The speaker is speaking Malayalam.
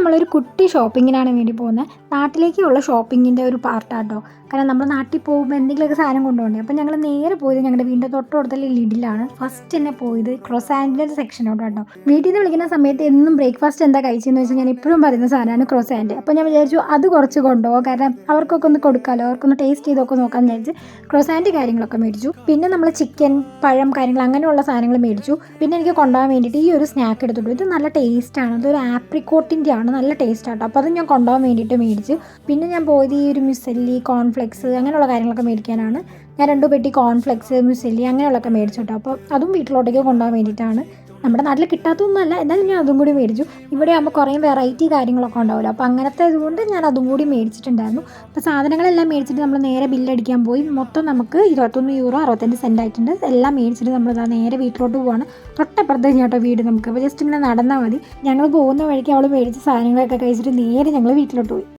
നമ്മളൊരു കുട്ടി ഷോപ്പിങ്ങിനാണ് വേണ്ടി പോകുന്നത്. നാട്ടിലേക്കുള്ള ഷോപ്പിങ്ങിൻ്റെ ഒരു പാർട്ടാട്ടോ. കാരണം നമ്മൾ നാട്ടിൽ പോകുമ്പോൾ എന്തെങ്കിലുമൊക്കെ സാധനം കൊണ്ടുപോകണ്ടേ. അപ്പോൾ ഞങ്ങൾ നേരെ പോയത് ഞങ്ങളുടെ വീടിൻ്റെ തൊട്ടടുത്തുള്ള ലിഡിലാണ് ഫസ്റ്റ് തന്നെ പോയത്. ക്രോസാൻഡിൻ്റെ സെക്ഷനോട്ടോ കേട്ടോ. വീട്ടിൽ നിന്ന് വിളിക്കുന്ന സമയത്ത് എന്നും ബ്രേക്ക്ഫാസ്റ്റ് എന്താ കഴിച്ചതെന്ന് വെച്ചാൽ ഞാൻ ഇപ്പോഴും പറയുന്ന സാധനമാണ് ക്രോസാൻഡ്. അപ്പോൾ ഞാൻ വിചാരിച്ചു അത് കുറച്ച് കൊണ്ടുപോകാം, കാരണം അവർക്കൊക്കെ ഒന്ന് കൊടുക്കാമല്ലോ, അവർക്കൊന്ന് ടേസ്റ്റ് ചെയ്തൊക്കെ നോക്കാമെന്ന് വിചാരിച്ച് ക്രോസാൻഡ് കാര്യങ്ങളൊക്കെ മേടിച്ചു. പിന്നെ നമ്മൾ ചിക്കൻ, പഴം കാര്യങ്ങൾ അങ്ങനെയുള്ള സാധനങ്ങൾ മേടിച്ചു. പിന്നെ എനിക്ക് കൊണ്ടുപോകാൻ വേണ്ടിയിട്ട് ഈ ഒരു സ്നാക്ക് എടുത്തിട്ടു. ഇത് നല്ല ടേസ്റ്റാണ്, ഇതൊരു ആപ്രിക്കോട്ടിൻ്റെ ആണ്, നല്ല ടേസ്റ്റ് ആട്ടോ. അപ്പോൾ അത് ഞാൻ കൊണ്ടുപോകാൻ വേണ്ടിയിട്ട് മേടിച്ചു. പിന്നെ ഞാൻ പോയത് ഈ ഒരു മ്യുസല്ലി, കോൺഫ്ലെക്സ് അങ്ങനെയുള്ള കാര്യങ്ങളൊക്കെ മേടിക്കാനാണ്. ഞാൻ 2 പെട്ടി കോൺഫ്ലെക്സ്, മ്യുസല്ലി അങ്ങനെയുള്ളതൊക്കെ മേടിച്ചു കേട്ടോ. അപ്പോൾ അതും വീട്ടിലോട്ടേക്ക് കൊണ്ടുപോകാൻ വേണ്ടിയിട്ടാണ്. നമ്മുടെ നാട്ടിൽ കിട്ടാത്തൊന്നുമല്ല, എന്നാലും ഞാൻ അതും കൂടി മേടിച്ചു. ഇവിടെ ആകുമ്പോൾ കുറേ വെറൈറ്റി കാര്യങ്ങളൊക്കെ ഉണ്ടാവുമല്ലോ, അപ്പോൾ അങ്ങനത്തെ ഇതുകൊണ്ട് ഞാൻ അതും കൂടി മേടിച്ചിട്ടുണ്ടായിരുന്നു. അപ്പോൾ സാധനങ്ങളെല്ലാം മേടിച്ചിട്ട് നമ്മൾ നേരെ ബില്ലടിക്കാൻ പോയി. മൊത്തം നമുക്ക് €21 65 ആയിട്ടുണ്ട്. എല്ലാം മേടിച്ചിട്ട് നമ്മൾ നേരെ വീട്ടിലോട്ട് പോവാണ്. തൊട്ടപ്പുറത്ത് കേട്ടോ വീട് നമുക്ക്. അപ്പോൾ ജസ്റ്റ് ഇങ്ങനെ നടന്നാൽ മതി. ഞങ്ങൾ പോകുന്ന വഴിക്ക് അവൾ മേടിച്ച സാധനങ്ങളൊക്കെ കഴിച്ചിട്ട് നേരെ ഞങ്ങൾ വീട്ടിലോട്ട് പോയി.